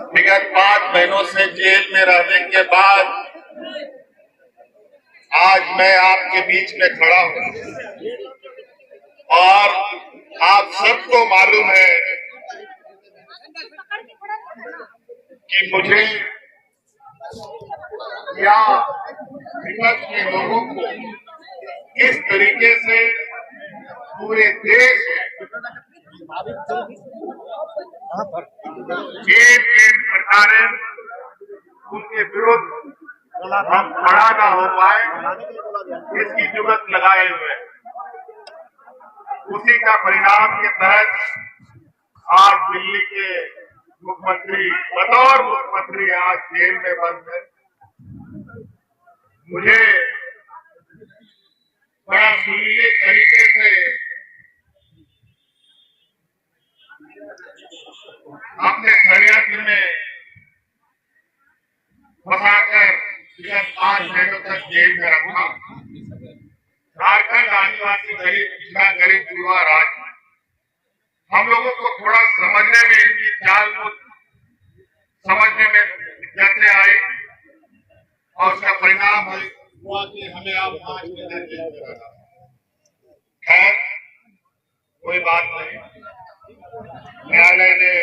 विगत 5 महीनों से जेल में रहने के बाद आज मैं आपके बीच में खड़ा हूं और आप सबको मालूम है कि मुझे या विपक्ष के लोगों को किस तरीके से पूरे देश में सरकारें उनके विरुद्ध हम खड़ा ना हो पाए इसकी जुगत लगाए हुए उसी का परिणाम के तहत आज दिल्ली के मुख्यमंत्री बतौर मुख्यमंत्री आज जेल में बंद है। मुझे बड़ा सुरीले तरीके से अपने षड्यंत्र में फंसाकर विगत 5 महीनों तक जेल में रखा। झारखंड आदिवासी दलित पिछड़ा गरीब युवा राज्य हम लोगों को थोड़ा समझने में इनकी चाल को समझने में दिक्कतें आई और उसका परिणाम हुआ कि हमें अब 5 महीने जेल में रहना। खैर कोई बात नहीं, न्यायालय ने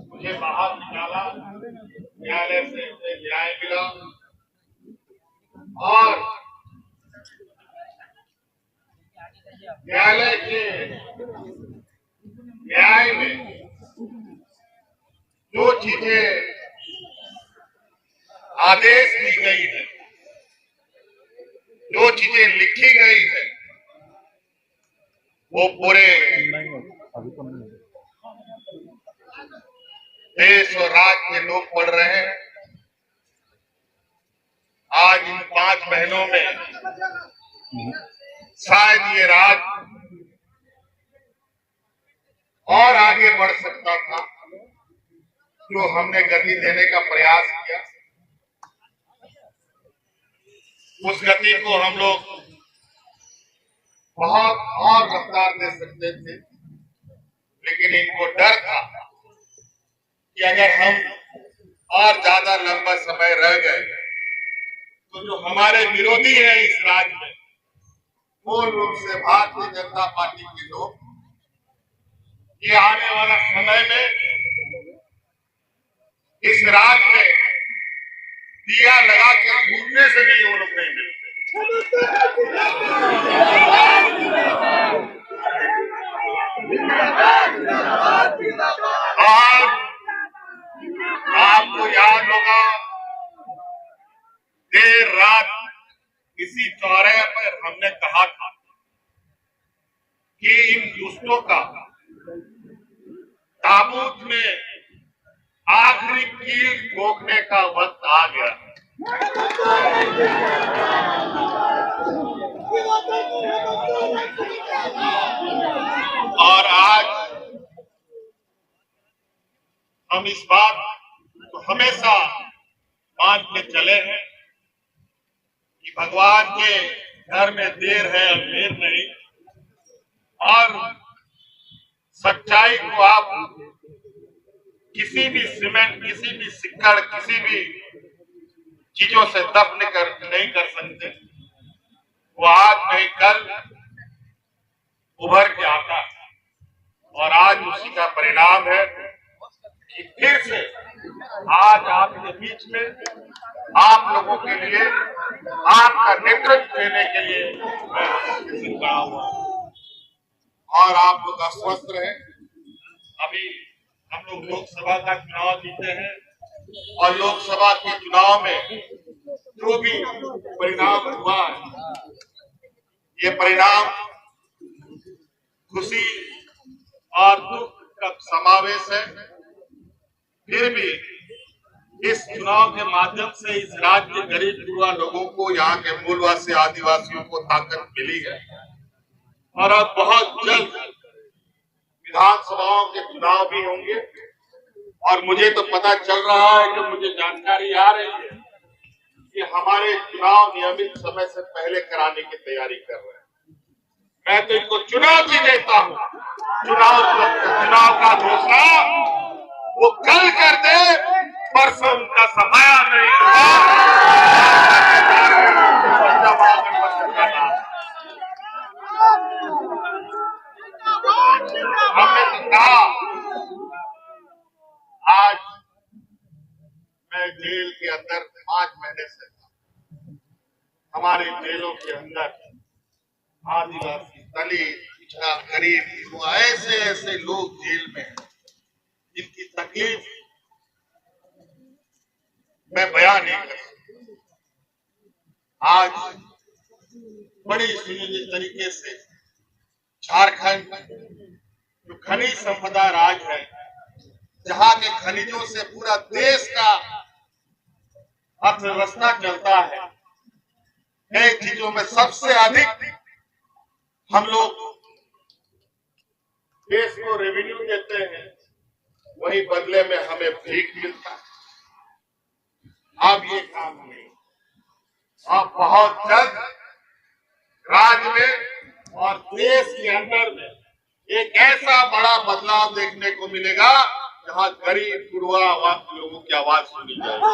मुझे बाहर निकाला, न्यायालय से मुझे न्याय मिला और न्यायालय के न्याय में जो चीजें आदेश दी गई है, जो चीजें लिखी गई है, वो पूरे देश और राज्य के लोग पढ़ रहे हैं। आज इन 5 महीनों में शायद ये राज्य और आगे बढ़ सकता था, जो हमने गति देने का प्रयास किया उस गति को हम लोग बहुत और रफ्तार दे सकते थे, लेकिन इनको डर था कि अगर हम और ज्यादा लंबा समय रह गए तो जो हमारे विरोधी हैं इस राज्य में, मूल रूप से भारतीय जनता पार्टी के लोग, ये आने वाला समय में इस राज्य में दिया लगा के घूमने से भी वो लोग नहीं मिलते। और आपको याद होगा देर रात इसी चौराहे पर हमने कहा था कि इन दुष्टों का ताबूत में आखिरी कील ठोकने का वक्त आ गया। और आज हम इस बात को हमेशा मानते चले हैं कि भगवान के घर में देर है अंधेर नहीं, और सच्चाई को आप किसी भी सीमेंट, किसी भी सिक्कड़, किसी भी चीजों से दफन नहीं कर सकते। वो आज नहीं कल उभर के आता है और आज उसी का परिणाम है कि फिर से आज आपके बीच में आप लोगों के लिए, आपका नेतृत्व देने के लिए मैं खड़ा हुआ और आप लोग आश्वस्त रहे। अभी हम लोग लोकसभा का चुनाव जीते हैं और लोकसभा के चुनाव में जो भी परिणाम हुआ है, ये परिणाम खुशी और दुख का समावेश है। फिर भी इस चुनाव के माध्यम से इस राज्य के गरीब युवा लोगों को, यहाँ के मूलवासी आदिवासियों को ताकत मिली है और अब बहुत जल्द विधानसभाओं के चुनाव भी होंगे। और मुझे तो पता चल रहा है कि मुझे जानकारी आ रही है कि हमारे चुनाव नियमित समय से पहले कराने की तैयारी कर रहे हैं। मैं तो इनको चुनौती देता हूँ, चुनाव का घोषणा वो कल कर दे, परसों उनका समाया नहीं हुआ। हमने तो कहा, आज मैं जेल के अंदर 5 महीने से था। हमारे जेलों के अंदर आदिवासी, दलित, पिछड़ा, गरीब, वो ऐसे ऐसे लोग जेल में हैं जिनकी तकलीफ मैं बयान नहीं कर सकता। आज बड़ी सुनियोजित तरीके से झारखंड जो खनिज संपदा राज है, जहां के खनिजों से पूरा देश का अर्थव्यवस्था चलता है, कई चीजों में सबसे अधिक हम लोग देश को रेवेन्यू देते हैं, वही बदले में हमें भीख मिलता है। अब ये काम नहीं, अब बहुत जल्द राज्य में और देश के अंदर में एक ऐसा बड़ा बदलाव देखने को मिलेगा जहां गरीब गुरुआ लोगों की आवाज सुनी जाएगी।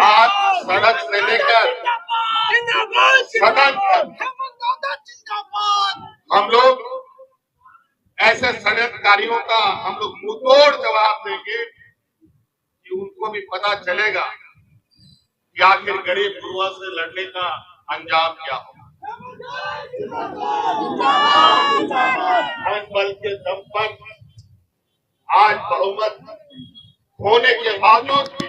आज सड़क से लेकर सदन तक हम लोग ऐसे षड्यंत्रकारियों का हम लोग मुंहतोड़ जवाब देंगे कि उनको भी पता चलेगा कि आखिर गरीब गुरुआ से लड़ने का अंजाम क्या हो। बल के दम पर आज बहुमत होने के बावजूद भी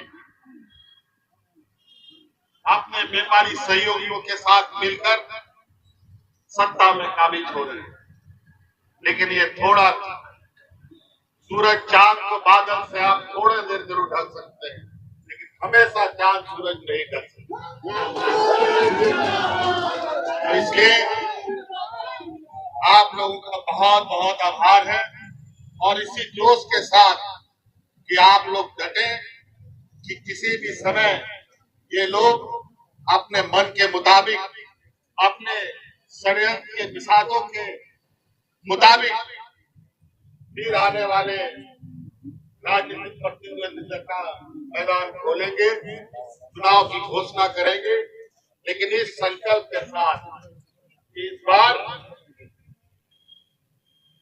अपने व्यापारी सहयोगियों के साथ मिलकर सत्ता में काबिज हो रहे हैं। लेकिन ये थोड़ा सूरज चांद को बादल से आप थोड़े देर जरूर ढक सकते हैं, लेकिन हमेशा चांद सूरज नहीं ढक सकते। तो इसलिए आप लोगों का बहुत बहुत आभार है और इसी जोश के साथ कि आप लोग डटे कि किसी भी समय ये लोग अपने मन के मुताबिक, अपने षड्यंत्र के विषादों के मुताबिक फिर आने वाले राजनीतिक प्रतिद्वंदिता का मैदान खोलेंगे, चुनाव की घोषणा करेंगे। लेकिन इस संकल्प के साथ इस बार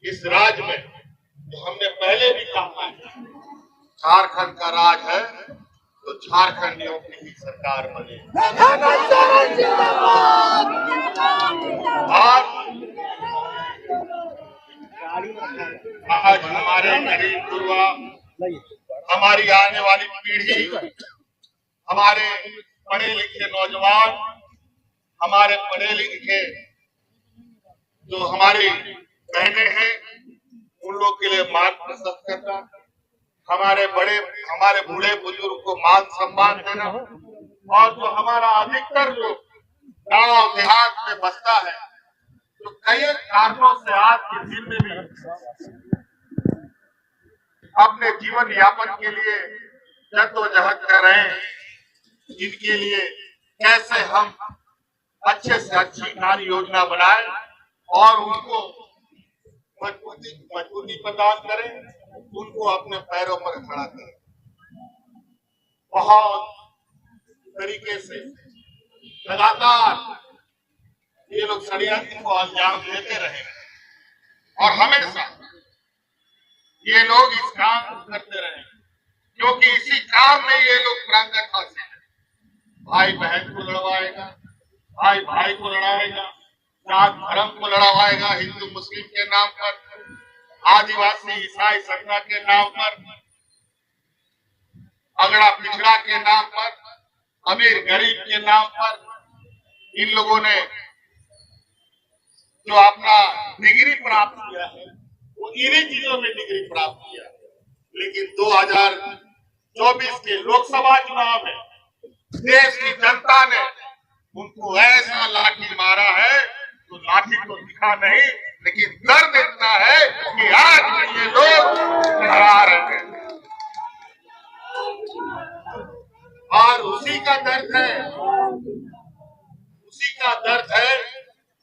इस राज्य में जो हमने पहले भी कहा है, झारखंड का राज है तो झारखंडियों की ही सरकार बने। आज हमारे गरीब गुरुआ, हमारी आने वाली पीढ़ी, हमारे पढ़े लिखे नौजवान, हमारे पढ़े लिखे जो हमारी बहनें हैं, उन लोग के लिए मार्ग प्रशस्त करना, हमारे बूढ़े बुजुर्ग को मान सम्मान देना, और जो हमारा अधिकतर लोग गांव देहात में बसता है, तो कई कारणों से आज के दिन में भी अपने जीवन यापन के लिए जद्दोजहद कर रहे हैं। इनके लिए कैसे हम अच्छे से अच्छी कार्य योजना बनाएं और उनको मजबूती प्रदान करें, उनको अपने पैरों पर खड़ा करें। बहुत तरीके से लगातार ये लोग षड्यंत्र को अंजाम देते रहे और हमेशा ये लोग इस काम को करते रहे, क्योंकि इसी काम में ये लोग प्रांगत हासिल है। भाई बहन को लड़वाएगा, भाई भाई को लड़ाएगा, जात धर्म को लड़वाएगा, हिंदू मुस्लिम के नाम पर, आदिवासी ईसाई सत्ता के नाम पर, अगड़ा पिछड़ा के नाम पर, अमीर गरीब के नाम पर। इन लोगों ने जो अपना डिग्री प्राप्त किया है वो इन्हीं चीजों में डिग्री प्राप्त किया है। लेकिन 2024 के लोकसभा चुनाव में देश की जनता ने उनको ऐसा लाठी मारा है, तो लाठी तो दिखा नहीं, लेकिन दर्द इतना है कि आज भी ये लोग डरा रहे हैं। और उसी का दर्द है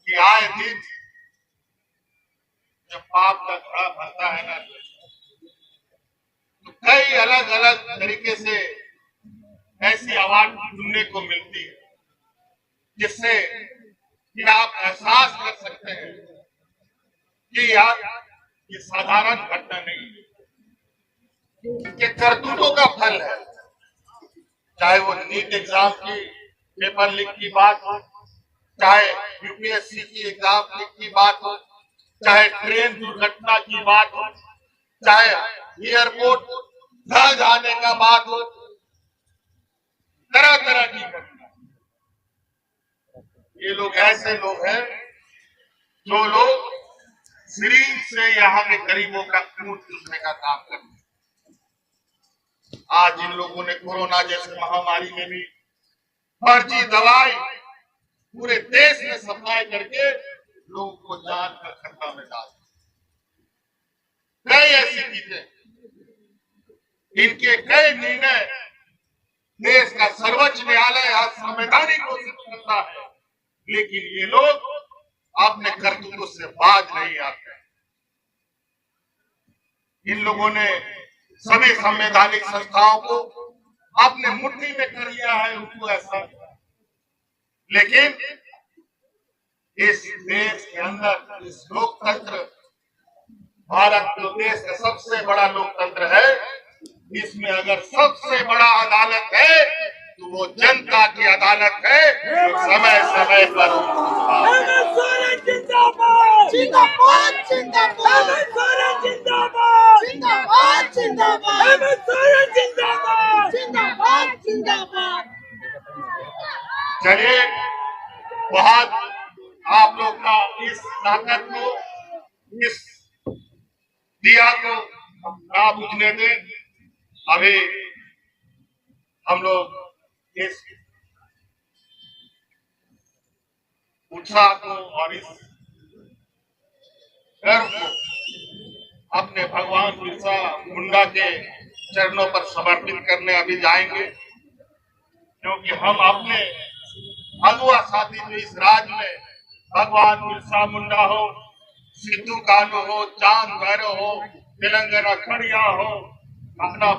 कि आए दिन जब पाप का घड़ा भरता है ना कई अलग अलग तरीके से ऐसी आवाज सुनने को मिलती है जिससे कि आप एहसास कर सकते हैं कि यार ये साधारण घटना नहीं है, ये करतूतों का फल है। चाहे वो नीट एग्जाम की पेपर लीक की बात हो, चाहे यूपीएससी की एग्जाम लीक की बात हो, चाहे ट्रेन दुर्घटना की बात हो, चाहे एयरपोर्ट ढह जाने का बात हो, तरह तरह की घटना। ये लोग ऐसे लोग हैं जो लोग सिरिंज से यहाँ के गरीबों का खून चूसने का काम करते हैं। आज इन लोगों ने कोरोना जैसी महामारी में भी फर्जी दवाई पूरे देश में सप्लाई करके लोगों को जान का खतरा में डाल कई ऐसी चीजें, इनके कई निर्णय देश का सर्वोच्च न्यायालय आज संवैधानिक घोषित करता है, लेकिन ये लोग अपने कर्तव्यों से बाज नहीं आते। इन लोगों ने सभी संवैधानिक संस्थाओं को अपने मुट्ठी में कर लिया है, उनको ऐसा। लेकिन इस देश के अंदर इस लोकतंत्र, भारत जो देश का सबसे बड़ा लोकतंत्र है, इसमें अगर सबसे बड़ा अदालत है तो वो जनता की अदालत है, समय समय पर। जिंदाबाद जिंदाबाद जिंदाबाद जिंदाबाद जिंदाबाद जिंदाबाद जिंदाबाद। चलिए, बहुत आप लोग का इस ताकत को, इस दिया को ना बुझने दें। अभी हम लोग इस उत्साह को और इस गर्व को अपने भगवान बिरसा मुंडा के चरणों पर समर्पित करने अभी जाएंगे, क्योंकि हम अपने अगुआ साथी जो इस राज्य में भगवान बिरसा मुंडा हो, सिद्धू कानू हो, चांद भैरव हो, तेलंगाना खड़िया हो, अपना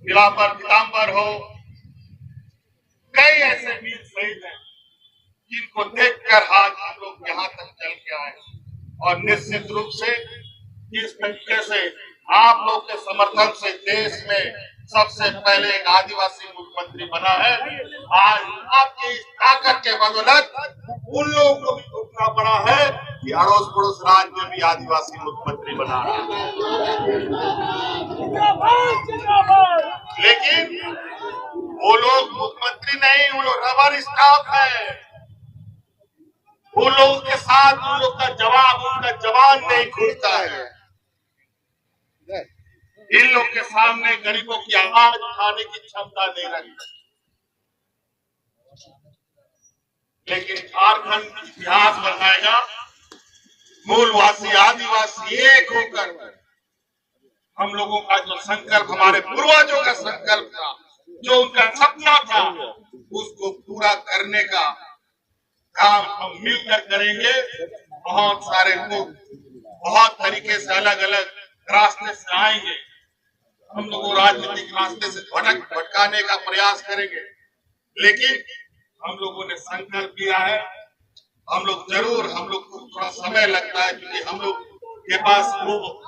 बिलावर पीताम्बर हो, कई ऐसे वीर शहीद हैं जिनको देखकर आज हम लोग यहाँ तक चल के आए। और निश्चित रूप से इस तरीके से आप लोग के समर्थन से देश में सबसे पहले एक आदिवासी मुख्यमंत्री बना है। आज आपकी इस ताकत के बदौलत उन लोगों को भी उठना पड़ा है कि अड़ोस पड़ोस राज्य में भी आदिवासी मुख्यमंत्री बना है। लेकिन वो लोग मुख्यमंत्री नहीं, वो लोग रबर स्टाफ है। वो लोगों के साथ उन लोग का जवाब, उनका जवान नहीं खुलता है। इन लोग के सामने गरीबों की आवाज उठाने की क्षमता नहीं रखती। लेकिन झारखंड इतिहास बनाएगा, मूलवासी आदिवासी एक होकर हम लोगों का जो संकल्प, हमारे पूर्वजों का संकल्प था, जो उनका सपना था, उसको पूरा करने का काम हम मिलकर करेंगे। बहुत सारे लोग बहुत तरीके से अलग अलग रास्ते से आएंगे, हम लोग राजनीतिक रास्ते से भटकाने का प्रयास करेंगे, लेकिन हम लोगों ने संकल्प लिया है। हम लोग जरूर, हम लोग को थोड़ा समय लगता है क्योंकि हम लोग के पास वो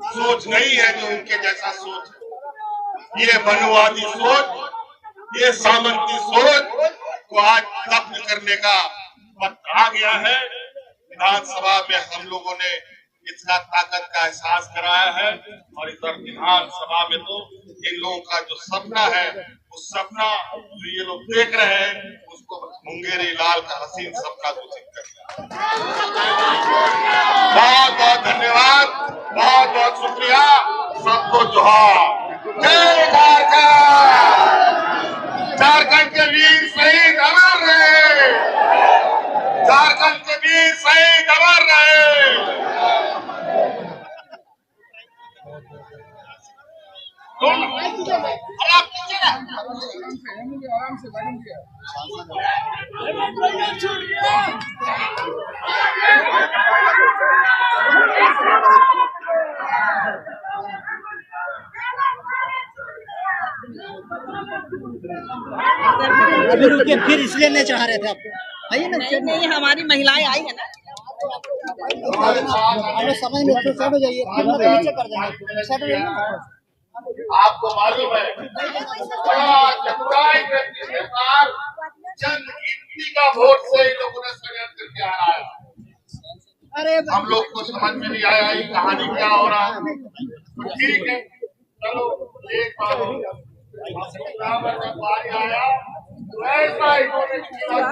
सोच नहीं है जो उनके जैसा सोच है। ये मनुवादी सोच, ये सामंती सोच को आज खत्म करने का वक्त आ गया है। विधानसभा में हम लोगों ने इसका ताकत का एहसास कराया है, और इधर विधानसभा में तो इन लोगों का जो सपना है, उस सपना जो ये लोग देख रहे हैं, उसको मुंगेरी लाल का हसीन सपना घोषित कर दिया। बहुत बहुत धन्यवाद, बहुत बहुत शुक्रिया, सबको जोहार। जय झारखंड। झारखंड के वीर शहीद अमर रहे, झारखंड के वीर शहीद अमर रहे। आराम से मैडम जी अभी रुकिए, फिर इसलिए नहीं चाह रहे थे आपको, आइए ना। नहीं नहीं, हमारी महिलाएं आई है ना। समझ में तो सेट हो जाइए, फिर मैं नीचे कर देंगे, सेट हो जाइए। आपको मालूम है बड़ा चतुराई के साथ जनगिनती का वोट से इन लोगों ने षड्यंत्र करके आया। अरे हम लोग को समझ में नहीं आया ये कहानी क्या हो रहा है। तो ठीक है, चलो एक बार जब बारी आया तो ऐसा इन्होंने किया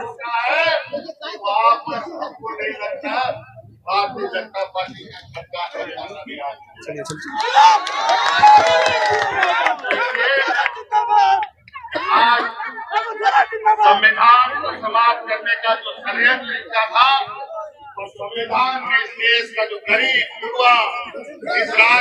है, वापस हमको नहीं लगता भारतीय जनता पार्टी का सरकार नहीं आ आज संविधान को समाप्त करने का जो षड्यंत्र इनका था, तो संविधान में इस देश का जो गरीब युवा इस राज्य